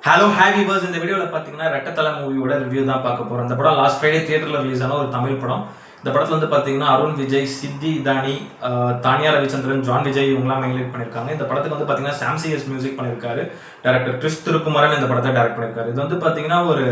Hello happy purse. இந்த வீடியோவில் பார்த்தீங்கன்னா ரெட்டத்தலை மூவியோட ரிவ்யூ தான் பார்க்க போகிறோம். இந்த படம் லாஸ்ட் ஃப்ரைடே தியேட்டரில் ரிலீஸ் ஆன ஒரு தமிழ் படம். இந்த படத்தில் வந்து பார்த்தீங்கன்னா அருண் விஜய், சித்தி இதானி, தானியா ரவிச்சந்திரன், ஜான் விஜய் இவங்களாம் மெயின்லைட் பண்ணியிருக்காங்க. இந்த படத்துக்கு வந்து பார்த்தீங்கன்னா சாம்சிஎஸ் மியூசிக் பண்ணியிருக்காரு. டேரக்டர் கிறிஸ் திருக்குமரன் இந்த படத்தை டைரக்ட் பண்ணியிருக்காரு. இது வந்து பார்த்தீங்கன்னா ஒரு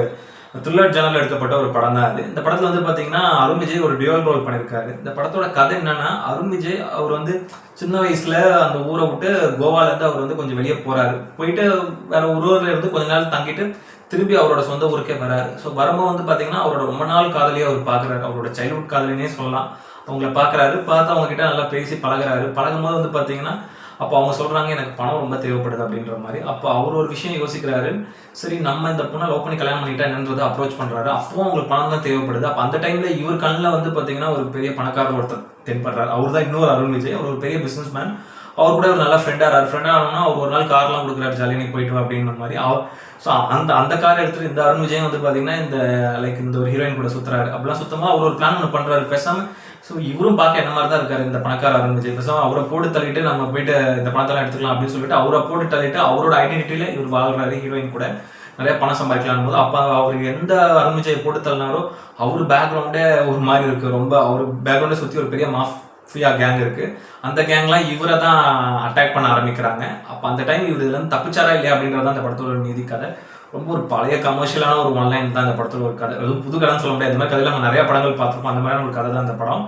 த்ரில்லர் ஜேனல் எடுக்கப்பட்ட ஒரு படம் தான் அது. இந்த படத்தில் வந்து பார்த்தீங்கன்னா அருண் விஜய் ஒரு டியூவல் ரோல் பண்ணியிருக்காரு. இந்த படத்தோட கதை என்னன்னா, அருண் விஜய் அவர் வந்து சின்ன வயசுல அந்த ஊரை விட்டு கோவாலேருந்து அவர் வந்து கொஞ்சம் வெளியே போறாரு. போயிட்டு வேற ஒரு ஊர்ல இருந்து கொஞ்ச நாள் தங்கிட்டு திருப்பி அவரோட சொந்த ஊருக்கே வராரு. ஸோ வரும்போது வந்து பார்த்தீங்கன்னா அவரோட ரொம்ப நாள் காதலியை அவர் பார்க்குறாரு. அவரோட சைல்ட்ஹுட் காதலினே சொல்லலாம். அவங்கள பார்க்குறாரு. பார்த்து அவங்க கிட்ட நல்லா பேசி பழகுறாரு. பழகும்போது வந்து பார்த்தீங்கன்னா அப்போ அவங்க சொல்றாங்க, எனக்கு பணம் ரொம்ப தேவைப்படுது அப்படின்ற மாதிரி. அப்போ அவர் ஒரு விஷயம் யோசிக்கிறாரு. சரி, நம்ம இந்த பொண்ணை லவ் பண்ணி கல்யாணம் பண்ணிட்டா என்னன்றதை அப்ரோச் பண்றாரு. அப்பவும் அவங்களுக்கு பணம் தான் தேவைப்படுது. அப்போ அந்த டைம்ல இவர் கண்ணில் வந்து பார்த்தீங்கன்னா ஒரு பெரிய பணக்காரர் ஒருத்தர் தென்படுறாரு. அவர் தான் இன்னொரு அருண் விஜய். அவர் ஒரு பெரிய பிசினஸ் மேன். அவர் கூட ஒரு நல்ல ஃப்ரெண்டாக ஆனோம்னா அவர் ஒரு நாள் கார்லாம் கொடுக்குறாரு, ஜாலியாக நீ போயிட்டு வா அப்படின்ற மாதிரி. அவர் ஸோ அந்த காரை எடுத்துட்டு இந்த அருண் விஜயம் வந்து பார்த்தீங்கன்னா இந்த ஒரு ஹீரோயின் கூட சுற்றுறாரு. அப்படிலாம் சுத்தமாக அவர் ஒரு பிளான் ஒன்று பண்ணுறாரு. பேசாமல் ஸோ இவரும் பார்க்க என்ன மாதிரி தான் இருக்காரு இந்த பணக்கார அருண் விஜய். பேசாமல் அவரை போட்டு தள்ளிட்டு நம்ம போயிட்டு இந்த பணத்தெல்லாம் எடுத்துக்கலாம் அப்படின்னு சொல்லிட்டு அவரை போட்டு தள்ளிட்டு அவரோட ஐடென்டிட்டியில இவர் வாழ்றாரு. ஹீரோயின் கூட நிறைய பணம் சம்பாதிக்கலாம் போது அப்போ அவர் எந்த அருண் விஜயை போட்டு தள்ளினாரோ அவர் பேக்ரவுண்டே ஒரு மாதிரி இருக்கு. ரொம்ப அவர் பேக்ரவுண்டை சுற்றி ஒரு பெரிய மாஃபியா கேங் இருக்கு. அந்த கேங்லாம் இவரை தான் அட்டாக் பண்ண ஆரம்பிக்கிறாங்க. அப்போ அந்த டைம் இவர் இதுல இருந்து தப்பிச்சாரா இல்லையா அப்படின்றத அந்த படத்தோட ஒரு நீதி கதை. ரொம்ப ஒரு பழைய கமர்ஷியலான ஒரு ஒன்லைன் தான் இந்த படத்தோட ஒரு கதை. அதுவும் புது கதைன்னு சொல்ல முடியாது. இந்த மாதிரி கதையில நம்ம நிறைய படங்கள் பார்த்துருப்போம். அந்த மாதிரியான ஒரு கதை தான் இந்த படம்.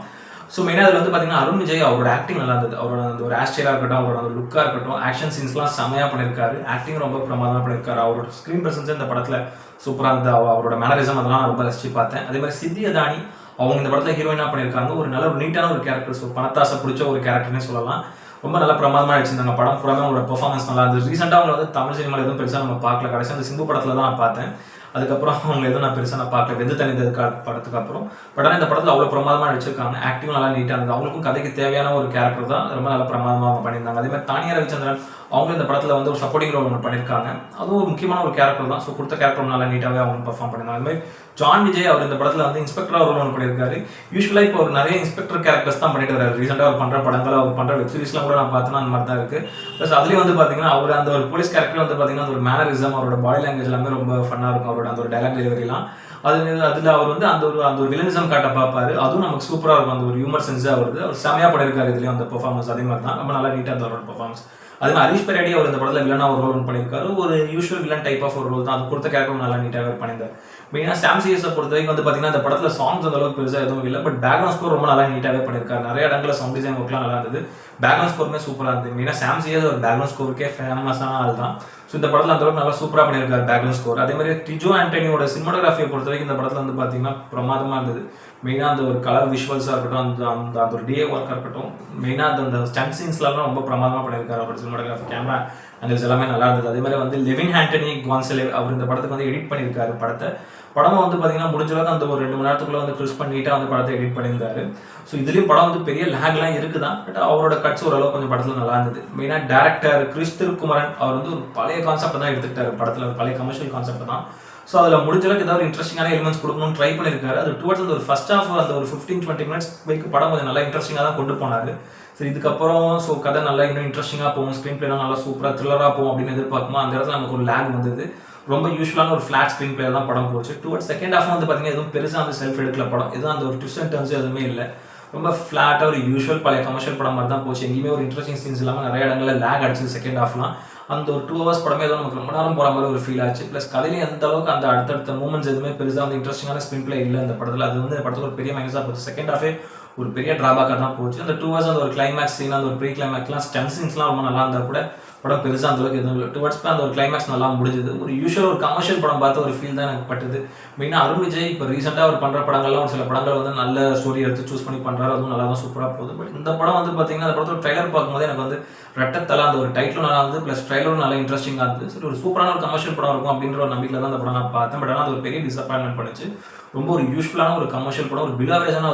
ஸோ மெயினாக அதில் வந்து பார்த்தீங்கன்னா அருண் விஜய் அவரோட ஆக்டிங் நல்லா இருந்தது. அவரோட அந்த ஒரு ஆஸ்டியராக இருக்கட்டும், அவரோட அந்த லுக்காக இருக்கட்டும், ஆக்ஷன் சீன்ஸ்லாம் செமையாக பண்ணியிருக்காரு. ஆக்டிங் ரொம்ப பிரமாதமாக பண்ணியிருக்காரு. அவரோட ஸ்க்ரீன் பிரசன்ஸ் இந்த படத்தில் சூப்பராக இருந்தது. அவரோட மேனரிசம் அதெல்லாம் ரொம்ப ரசிச்சு பார்த்தேன். அதே மாதிரி சித்தி அதானி அவங்க இந்த படத்தில் ஹீரோயினாக பண்ணியிருக்காங்க. ஒரு நல்ல ஒரு நீட்டான ஒரு கேரக்டர். ஸோ பணத்தாசை பிடிச்ச ஒரு கேரக்டர்னே சொல்லலாம். ரொம்ப நல்ல பிரமாதமாக வச்சிருந்தாங்க. படம் பூராமே அவங்களோட பெர்ஃபார்மன்ஸ் நல்லா இருந்தது. ரீசெண்டாக அவங்க வந்து தமிழ் சினிமாவில் எதுவும் பெருசாக நம்ம பார்க்கல. கடைசி அந்த சிம்பு படத்தில் தான் நான் பார்த்தேன். அதுக்கப்புறம் அவங்க எதுவும் நான் பெருசாக பார்க்கல வெந்து தனித்தது படத்துக்கு அப்புறம். பட் ஆனால் இந்த படத்தில் அவ்வளோ பிரமாதமாக நடிச்சிருக்காங்க. ஆக்டிங் நல்லா நீட்டாக இருந்தது. அவங்களுக்கும் கதைக்கு தேவையான ஒரு கேரக்டர் தான் ரொம்ப நல்ல பிரமாதமாக அவங்க பண்ணியிருந்தாங்க. அதே மாதிரி தானியா ரவிச்சந்திரன் அவங்க இந்த படத்தில் வந்து ஒரு சப்போர்ட்டிங் ரோல் ஒன்று பண்ணியிருக்காங்க. அதுவும் ஒரு முக்கியமான ஒரு கேரக்டர் தான். ஸோ கொடுத்த கேரக்டர் நல்லா நீட்டாகவே அவங்க பெர்ஃபார்ம் பண்ணியிருந்தாங்க. அது மாதிரி ஜான் விஜய் அவர் இந்த படத்தில் வந்து இன்ஸ்பெக்டராக ரோல் ஒன்று பண்ணியிருக்காரு. யூஸ்வலாக இப்போ ஒரு நிறைய இன்ஸ்பெக்டர் கேரக்டர்ஸ் தான் பண்ணிட்டு வராரு. ரீசெண்டாக அவர் பண்ணுற படங்கள், அவர் பண்ணுற வெப் சீரிஸ்லாம் கூட நான் பார்த்தேன்னா அந்த மாதிரி தான் இருக்குது. ப்ளஸ் அதுலேயும் வந்து பார்த்தீங்கன்னா அவர் அந்த ஒரு போலீஸ் கேரக்டர் வந்து பார்த்தீங்கன்னா அந்த ஒரு மேனரிசம், அவரோட பாடி லாங்குவேஜ் எல்லாமே ரொம்ப ஃபன்னாக இருக்கும். அவரோட அந்த ஒரு டைலாக் டெலிவரிலாம் அதில் அவர் வந்து அந்த ஒரு வில்லனிசம் காட்ட பார்ப்பாரு. அதுவும் நமக்கு சூப்பராக இருக்கும். அந்த ஒரு ஹியூமர் சென்ஸாக வருது. அவர் செமையாக பண்ணியிருக்காரு. இதுலேயும் அந்த பெர்ஃபார்மன்ஸ் அதே மாதிரி தான் ரொம்ப நல்லா நீட்டாக இருந்த அவரோட பெர்ஃபார்மன்ஸ். அதே மாதிரி ஹரிஷ் பெரேடி அவர் இந்த படத்தில் வில்லனா ஒரு ரோல் பண்ணியிருக்காரு. ஒரு யூஷுவல் வில்லன் டைப் ஆஃப் ஒரு ரோல் தான். அது கொடுத்த கேரக்டர் நல்லா நீட்டாக பண்ணியிருந்தார். மெயினாக சாம்சிஎஸை பொறுத்த வரைக்கும் வந்து பார்த்தீங்கன்னா இந்த படத்தில் சாங்ஸ் அந்த அளவுக்கு பெருசாக எதுவும் இல்லை. பட் பேக்ரவுண்ட் ஸ்கோர் ரொம்ப நல்லா நீட்டாகவே பண்ணியிருக்காரு. நிறைய இடங்களில் சவுண்ட் டிசைன் ஒர்க்லாம் நல்லா இருந்தது. பேக்ரவுண்ட் ஸ்கோருமே சூப்பராக இருந்தது. மெயினாக சாம்சிஎஸ் ஒரு பேக்ரவுண்ட் ஸ்கோருக்கே ஃபேமஸான ஆள் தான். ஸோ இந்த படத்தில் அந்த அளவுக்கு நல்லா சூப்பராக பண்ணியிருக்காரு பேக்ரவுண்ட் ஸ்கோர். அதே மாதிரி டிஜோ ஆண்டனியோட சினிமாட்டோகிராஃபியை பொறுத்த வரைக்கும் இந்த படத்தில் வந்து பார்த்தீங்கன்னா பிரமாதமாக இருந்தது. மெயினாக அந்த ஒரு கலர் விஷுவல்ஸாக இருக்கட்டும், அந்த ஒரு டிஏ ஒர்க்காக இருக்கட்டும், மெயினாக அந்த ஸ்டண்ட் சீன்ஸ்லாம் ரொம்ப பிரமாதமாக பண்ணியிருக்காரு. அவரோட சினிமாட்டோகிராஃபி, கேமரா அங்கல்ஸ் எல்லாமே நல்லா இருந்தது. அதே மாதிரி வந்து லெவின் ஆண்டனி கான்சலே அவர் இந்த படத்துக்கு வந்து எடிட் பண்ணியிருக்காரு படத்தை. படம் வந்து பார்த்தீங்கன்னா முடிஞ்ச அளவுக்கு அந்த ஒரு 2 மணி நேரத்துக்குள்ள வந்து கிறிஸ் பண்ணிட்டாக வந்து படத்தை எடிட் பண்ணியிருந்தாரு. ஸோ இதுலேயும் படம் வந்து பெரிய லேக்லாம் இருக்குதான். பட் அவரோட கட்ஸ் ஓரளவு கொஞ்சம் படத்தில் நல்லா இருந்தது. மெயினாக டேரக்டர் கிறிஸ் திருக்குமரன் அவர் வந்து ஒரு பழைய கான்செப்ட் தான் எடுத்துக்கிட்டாரு படத்தில். ஒரு பழைய கமர்ஷியல் கான்செப்ட் தான். ஸோ அதில் முடிஞ்ச அளவுக்கு ஏதாவது ஒரு இன்ட்ரெஸ்டிங்கான எலிமெண்ட்ஸ் கொடுக்கணும்னு ட்ரை பண்ணியிருக்காரு. அது டுவர்ட்ஸ் அந்த ஒரு ஃபர்ஸ்ட் ஹாஃப் அந்த ஒரு 15-20 மினிட்ஸ் வரைக்கும் படம் கொஞ்சம் நல்லா இன்ட்ரெஸ்டிங்காக தான் கொண்டு போனார். சரி, இதுக்கப்புறம் ஸோ கதை நல்லா இன்னும் இன்ட்ரெஸ்டிங்காக போகும், ஸ்க்ரீன் பிளேலாம் நல்லா சூப்பராக த்ரில்லராக போகும் அப்படின்னு எதிர்பார்க்குமா அந்த இடத்துல நமக்கு ஒரு லேக் வந்தது. ரொம்ப யூஸ்வலான ஒரு ஃபிளாட் ஸ்க்ரீன் பிளே தான் படம் போச்சு. டுவர்ட்ஸ் செகண்ட் ஹாஃப் வந்து பார்த்தீங்கன்னா எதுவும் பெருசாக அந்த செல்ஃப் எடுக்கல படம். எதுவும் அந்த ஒரு ட்விஸ்ட் அண்ட் டர்ன்ஸ் எதுவுமே இல்லை. ரொம்ப ஃப்ளாட்டாக ஒரு யூஸ்வல் பழைய கமர்ஷியல் படம் மாதிரி தான் போச்சு. எங்கேயுமே ஒரு இன்ட்ரெஸ்டிங் சீன்ஸ் இல்லாமல் நிறைய இடங்களில் லேக் அடிச்சது செகண்ட் ஹாஃப்லாம். அந்த ஒரு 2 ஹவர்ஸ் படமே ஏதோ நமக்கு ரொம்ப நேரம் போகிற மாதிரி ஒரு ஃபீல் ஆச்சு. ப்ளஸ் கதையிலேயே எந்த அளவுக்கு அந்த அடுத்தடுத்த மூமெண்ட்ஸ் எதுவுமே பெருசாக வந்து இன்ட்ரெஸ்டிங்கான ஸ்க்ரீன் பிளே இல்லை அந்த படத்தில். அது வந்து படத்துக்கு ஒரு பெரிய மைனஸாக போச்சு. செகண்ட் ஹாஃபே ஒரு பெரிய டிராபேக்காக தான் போச்சு. அந்த 2 ஹவர்ஸ் அந்த ஒரு கிளைமேக்ஸ் சீன், அந்த ஒரு ப்ரீ கிளைமேக்ஸ்லாம் ஸ்டன் சீன்ஸ்லாம் ரொம்ப நல்லா இருந்தால் கூட படம் பெருசாக அந்த அளவுக்கு எதுவும் இல்லை. டுவர்ட்ஸ் அந்த ஒரு கிளைமேக்ஸ் நல்லா முடிஞ்சது. ஒரு யூஷுவல் ஒரு கமர்ஷியல் படம் பார்த்து ஒரு ஃபீல் தான் எனக்கு பட்டுது. மெயினாக அருண் விஜய் இப்போ ரீசெண்டாக அவர் பண்ணுற படங்கள்லாம் ஒரு சில படங்கள் வந்து நல்ல ஸ்டோரி எடுத்து சூஸ் பண்ணி பண்ணுறாரு. அதுவும் நல்லா தான் சூப்பராக போகுது. பட் இந்த படம் வந்து பார்த்தீங்கன்னா அந்த படத்தோட ட்ரைலர் பார்க்கும்போது எனக்கு வந்து ரெட்டத்தலை அந்த ஒரு டைட்டிலும் நல்லா இருந்தது. ப்ளஸ் ட்ரைலரும் நல்லா இன்ட்ரெஸ்டிங்காக இருந்தது. சரி, ஒரு சூப்பரான ஒரு கமர்ஷியல் படம் இருக்கும் அப்படின்ற ஒரு நம்பிக்கையில் தான் அந்த படம் நான் பார்த்தேன். பட் ஆனால் அது ஒரு பெரிய டிசப்பாயின்மெண்ட் பண்ணிச்சு. ரொம்ப ஒரு யூஸ்ஃபுல்லான ஒரு கமர்ஷியல் படம், ஒரு பிலாவரேஜான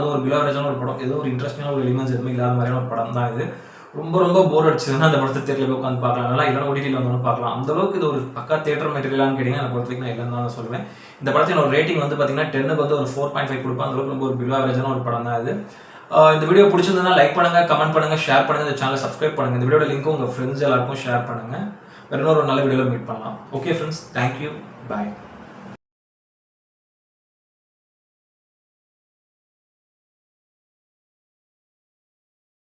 ஒரு படம், ஏதோ ஒரு இன்ட்ரெஸ்டிங்கான ஒரு எலிமெண்ட்ஸ் எதுவுமே இல்லாத மாதிரியான ஒரு படம் தான் இது. ரொம்ப போர் அடிச்சதுன்னா அந்த படத்தை தேட்டரில் போய் உட்காந்து பார்க்கலாம். நல்லா இல்லைனா ஓடிடியில் வந்தோன்னு பார்க்கலாம். அந்த அளவுக்கு இது ஒரு பக்கா தேட்டர் மெட்டீரியலான்னு கேட்டிங்கன்னா அதை பொறுத்த வரைக்கும் நான் இல்லைன்னு தான் சொல்லுவேன். இந்த படத்தின் ஒரு ரேட்டிங் வந்து பார்த்தீங்கன்னா 10க்கு வந்து ஒரு 4.5 கொடுப்பேன். அந்த அளவுக்கு ரொம்ப ஒரு பிலாவரேஜான ஒரு படம் தான் இது. இந்த வீடியோ பிடிச்சிருந்ததுன்னா லைக் பண்ணுங்கள், கமெண்ட் பண்ணுங்கள், ஷேர் பண்ணுங்கள், இந்த சேனலை சப்ஸ்கிரைப் பண்ணுங்கள். இந்த வீடியோட லிங்க்கும் உங்கள் ஃப்ரெண்ட்ஸ் எல்லாருக்கும் ஷேர் பண்ணுங்கள். வேற ஒரு நல்ல வீடியோவில் மீட் பண்ணலாம். ஓகே ஃப்ரெண்ட்ஸ், தேங்க்யூ, பாய்.